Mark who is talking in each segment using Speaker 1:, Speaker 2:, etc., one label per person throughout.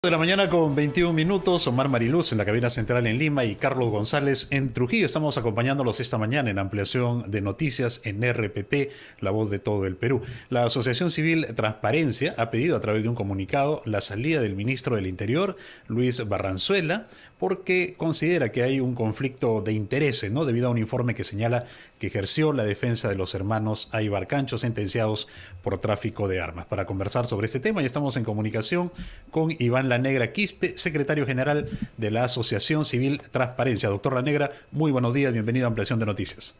Speaker 1: De la mañana con 21 minutos, Omar Mariluz en la cabina central en Lima y Carlos González en Trujillo. Estamos acompañándolos esta mañana en ampliación de noticias en RPP, la voz de todo el Perú. La Asociación Civil Transparencia ha pedido a través de un comunicado la salida del ministro del Interior, Luis Barranzuela, porque considera que hay un conflicto de intereses, ¿no? Debido a un informe que señala que ejerció la defensa de los hermanos Aybar Cancho, sentenciados por tráfico de armas. Para conversar sobre este tema, ya estamos en comunicación con Iván Lanegra Quispe, secretario general de la Asociación Civil Transparencia. Doctor Lanegra, muy buenos días, bienvenido a Ampliación de Noticias.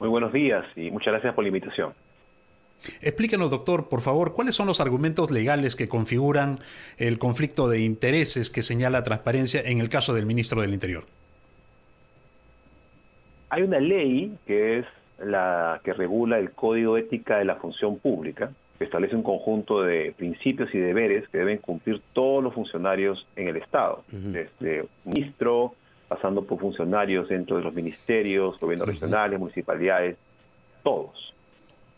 Speaker 2: Muy buenos días y muchas gracias por la invitación.
Speaker 1: Explíquenos, doctor, por favor, ¿cuáles son los argumentos legales que configuran el conflicto de intereses que señala Transparencia en el caso del ministro del Interior?
Speaker 2: Hay una ley que es la que regula el Código de Ética de la Función Pública, que establece un conjunto de principios y deberes que deben cumplir todos los funcionarios en el Estado, desde ministro, pasando por funcionarios dentro de los ministerios, gobiernos regionales, municipalidades, todos.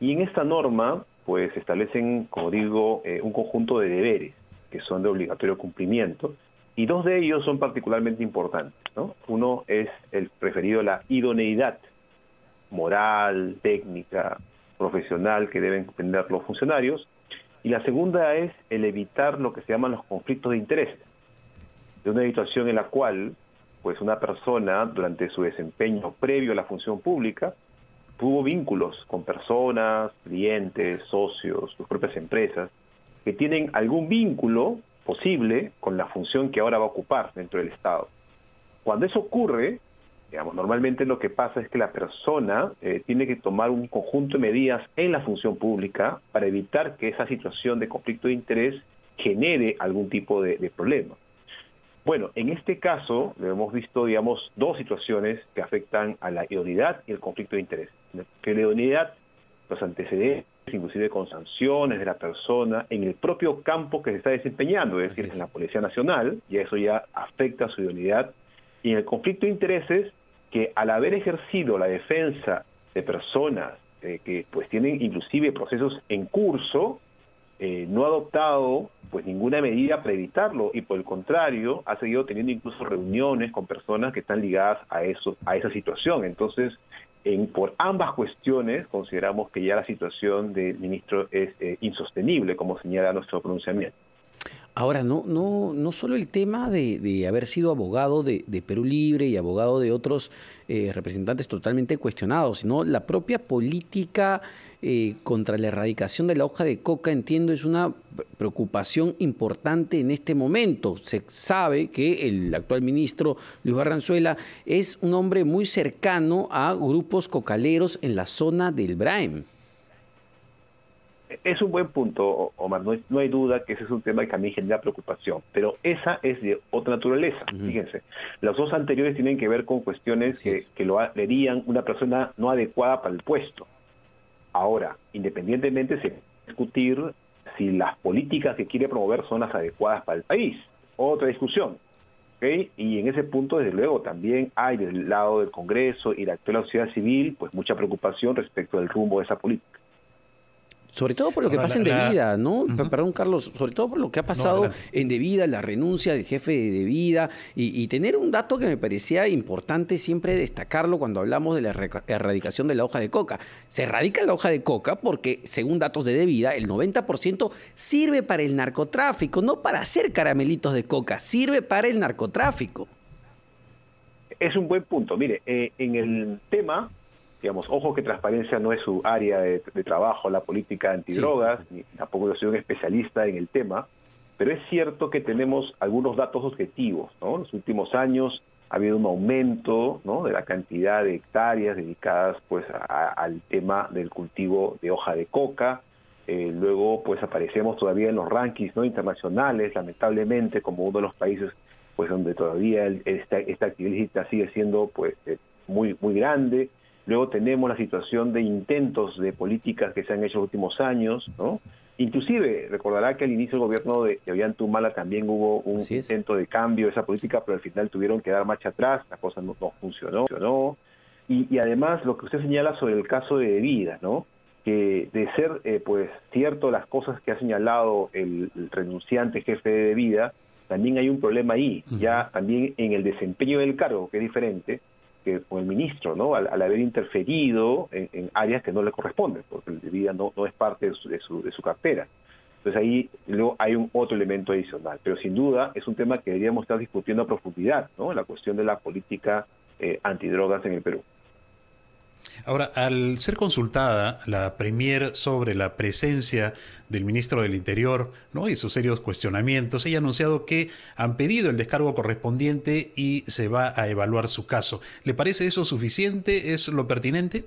Speaker 2: Y en esta norma, pues, establecen, como digo, un conjunto de deberes que son de obligatorio cumplimiento, y dos de ellos son particularmente importantes, ¿no? Uno es el referido a la idoneidad moral, técnica, profesional que deben tener los funcionarios, y la segunda es el evitar lo que se llaman los conflictos de intereses, de una situación en la cual, pues, una persona durante su desempeño previo a la función pública tuvo vínculos con personas, clientes, socios, sus propias empresas, que tienen algún vínculo posible con la función que ahora va a ocupar dentro del Estado. Cuando eso ocurre, digamos, normalmente lo que pasa es que la persona tiene que tomar un conjunto de medidas en la función pública para evitar que esa situación de conflicto de interés genere algún tipo de problema. Bueno, en este caso hemos visto, digamos, dos situaciones que afectan a la idoneidad y el conflicto de interés. Que la idoneidad, los antecedentes, inclusive con sanciones de la persona, en el propio campo que se está desempeñando, es decir, en la Policía Nacional, y eso ya afecta a su idoneidad. Y en el conflicto de intereses, que al haber ejercido la defensa de personas que pues tienen inclusive procesos en curso, no ha adoptado pues ninguna medida para evitarlo, y por el contrario ha seguido teniendo incluso reuniones con personas que están ligadas a esa situación. Entonces, por ambas cuestiones consideramos que ya la situación del ministro es insostenible, como señala nuestro pronunciamiento.
Speaker 3: Ahora, no solo el tema de haber sido abogado de Perú Libre y abogado de otros representantes totalmente cuestionados, sino la propia política contra la erradicación de la hoja de coca, entiendo, es una preocupación importante en este momento. Se sabe que el actual ministro Luis Barranzuela es un hombre muy cercano a grupos cocaleros en la zona del Braem.
Speaker 2: Es un buen punto, Omar. No hay duda que ese es un tema que a mí genera preocupación, pero esa es de otra naturaleza. Fíjense, los dos anteriores tienen que ver con cuestiones que lo harían una persona no adecuada para el puesto. Ahora, independientemente, se puede discutir si las políticas que quiere promover son las adecuadas para el país. Otra discusión. ¿Okay? Y en ese punto, desde luego, también hay del lado del Congreso y de la sociedad civil, pues, mucha preocupación respecto del rumbo de esa política.
Speaker 3: Sobre todo por lo que pasa en Devida, ¿no? Perdón, Carlos, sobre todo por lo que ha pasado en Devida, la renuncia del jefe de Devida, y tener un dato que me parecía importante siempre destacarlo cuando hablamos de la erradicación de la hoja de coca. Se erradica la hoja de coca porque, según datos de Devida, el 90% sirve para el narcotráfico, no para hacer caramelitos de coca, sirve para el narcotráfico.
Speaker 2: Es un buen punto. Mire, en el tema, digamos, ojo que Transparencia no es su área de trabajo, la política antidrogas, ni tampoco yo soy un especialista en el tema, pero es cierto que tenemos algunos datos objetivos, ¿no? En los últimos años ha habido un aumento, ¿no?, de la cantidad de hectáreas dedicadas pues al tema del cultivo de hoja de coca. Luego pues aparecemos todavía en los rankings, ¿no?, internacionales, lamentablemente, como uno de los países pues donde todavía esta actividad sigue siendo pues muy grande. Luego tenemos la situación de intentos de políticas que se han hecho en los últimos años, ¿no? Inclusive, recordará que al inicio del gobierno de Ollanta también hubo un intento de cambio de esa política, pero al final tuvieron que dar marcha atrás, la cosa no funcionó. Y además, lo que usted señala sobre el caso de Devida, ¿no? que de ser pues cierto las cosas que ha señalado el renunciante jefe de vida, también hay un problema ahí, ya también en el desempeño del cargo, que es diferente que con el ministro, ¿no? Al haber interferido en áreas que no le corresponden, porque el de vida no es parte de su cartera. Entonces ahí luego hay un otro elemento adicional, pero sin duda es un tema que deberíamos estar discutiendo a profundidad, ¿no? La cuestión de la política antidrogas en el Perú.
Speaker 1: Ahora, al ser consultada la Premier sobre la presencia del ministro del Interior, ¿no?, y sus serios cuestionamientos, ella ha anunciado que han pedido el descargo correspondiente y se va a evaluar su caso. ¿Le parece eso suficiente? ¿Es lo pertinente?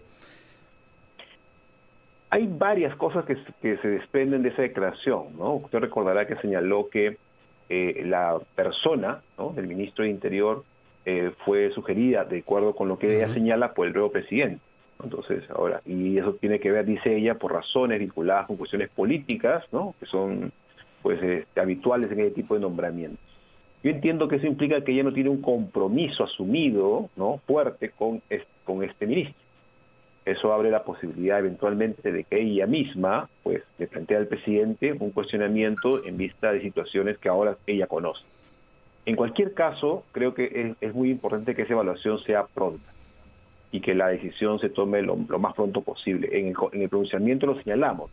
Speaker 2: Hay varias cosas que se desprenden de esa declaración, ¿no? Usted recordará que señaló que la persona, ¿no?, del ministro de Interior fue sugerida, de acuerdo con lo que ella señala, por el nuevo presidente. Entonces, ahora, y eso tiene que ver, dice ella, por razones vinculadas con cuestiones políticas, ¿no?, que son pues habituales en ese tipo de nombramientos. Yo entiendo que eso implica que ella no tiene un compromiso asumido, ¿no?, fuerte con este ministro. Eso abre la posibilidad eventualmente de que ella misma pues le plantee al presidente un cuestionamiento en vista de situaciones que ahora ella conoce. En cualquier caso, creo que es muy importante que esa evaluación sea pronta y que la decisión se tome lo más pronto posible. En el pronunciamiento lo señalamos,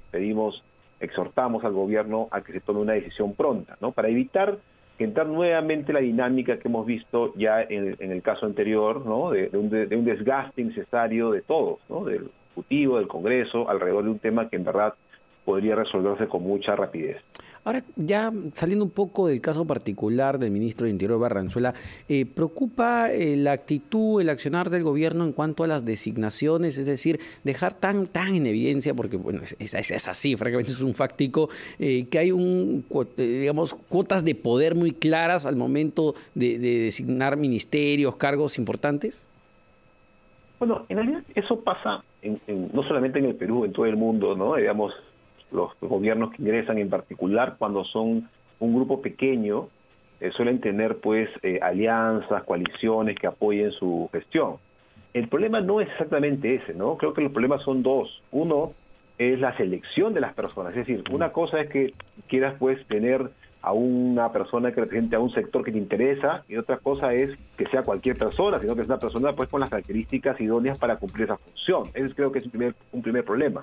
Speaker 2: exhortamos al gobierno a que se tome una decisión pronta, ¿no?, para evitar que entrar nuevamente la dinámica que hemos visto ya en el caso anterior, ¿no?, de un desgaste innecesario de todos, ¿no?, del Ejecutivo, del Congreso, alrededor de un tema que en verdad podría resolverse con mucha rapidez.
Speaker 3: Ahora, ya saliendo un poco del caso particular del ministro de Interior Barranzuela, ¿preocupa la actitud, el accionar del gobierno en cuanto a las designaciones? Es decir, dejar tan en evidencia, porque bueno, es así, francamente es un fáctico, que hay digamos, cuotas de poder muy claras al momento de designar ministerios, cargos importantes.
Speaker 2: Bueno, en realidad eso pasa no solamente en el Perú, en todo el mundo, ¿no? Digamos, los gobiernos que ingresan en particular cuando son un grupo pequeño suelen tener pues alianzas, coaliciones que apoyen su gestión. El problema no es exactamente ese, ¿no? Creo que los problemas son dos. Uno es la selección de las personas, es decir, una cosa es que quieras pues tener a una persona que represente a un sector que te interesa, y otra cosa es que sea cualquier persona, sino que es una persona pues con las características idóneas para cumplir esa función. Ese creo que es un primer problema.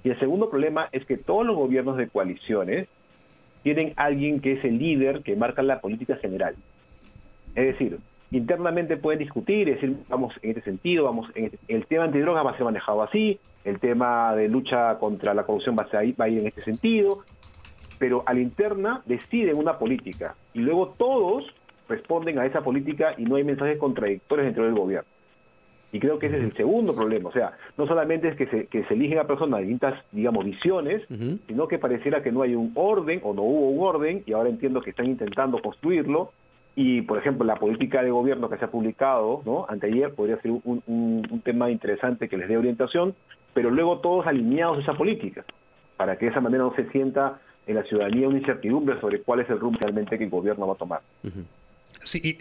Speaker 2: Y el segundo problema es que todos los gobiernos de coaliciones tienen alguien que es el líder que marca la política general. Es decir, internamente pueden discutir, es decir, vamos en este sentido, el tema antidrogas va a ser manejado así, el tema de lucha contra la corrupción va a ir en este sentido, pero a la interna deciden una política y luego todos responden a esa política y no hay mensajes contradictorios dentro del gobierno. Y creo que ese es el segundo problema. O sea, no solamente es que se eligen a personas de distintas, digamos, visiones, sino que pareciera que no hay un orden o no hubo un orden, y ahora entiendo que están intentando construirlo. Y, por ejemplo, la política de gobierno que se ha publicado, ¿no?, anteayer, podría ser un tema interesante que les dé orientación, pero luego todos alineados a esa política, para que de esa manera no se sienta en la ciudadanía una incertidumbre sobre cuál es el rumbo realmente que el gobierno va a tomar.
Speaker 1: Sí,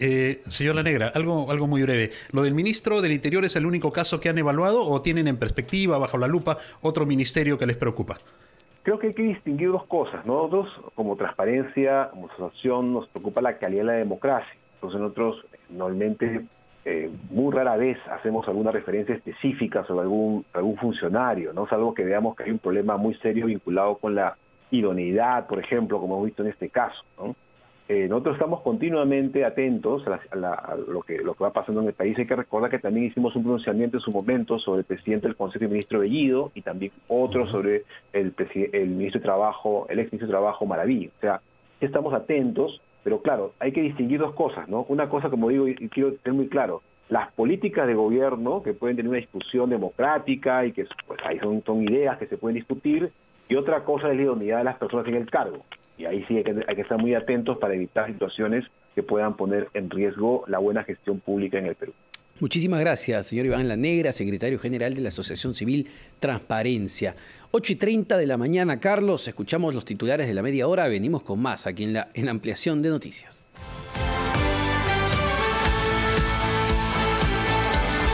Speaker 1: señor Lanegra, algo muy breve. ¿Lo del ministro del Interior es el único caso que han evaluado o tienen en perspectiva, bajo la lupa, otro ministerio que les preocupa?
Speaker 2: Creo que hay que distinguir dos cosas. Nosotros, como Transparencia, como asociación, nos preocupa la calidad de la democracia. Entonces nosotros normalmente, muy rara vez, hacemos alguna referencia específica sobre algún funcionario, ¿no? Es algo que veamos que hay un problema muy serio vinculado con la idoneidad, por ejemplo, como hemos visto en este caso, ¿no? Nosotros estamos continuamente atentos a lo que va pasando en el país. Hay que recordar que también hicimos un pronunciamiento en su momento sobre el presidente del Consejo, el ministro Bellido, y también otro sobre el ministro de Trabajo, el ex ministro de Trabajo, Maraví. O sea, sí estamos atentos, pero claro, hay que distinguir dos cosas, ¿no? Una cosa, como digo, y quiero tener muy claro, las políticas de gobierno que pueden tener una discusión democrática y que pues ahí son ideas que se pueden discutir, y otra cosa es la idoneidad de las personas en el cargo. Y ahí sí hay que estar muy atentos para evitar situaciones que puedan poner en riesgo la buena gestión pública en el Perú.
Speaker 3: Muchísimas gracias, señor Iván Lanegra, secretario general de la Asociación Civil Transparencia. 8:30 de la mañana, Carlos. Escuchamos los titulares de la media hora. Venimos con más aquí en la ampliación de noticias.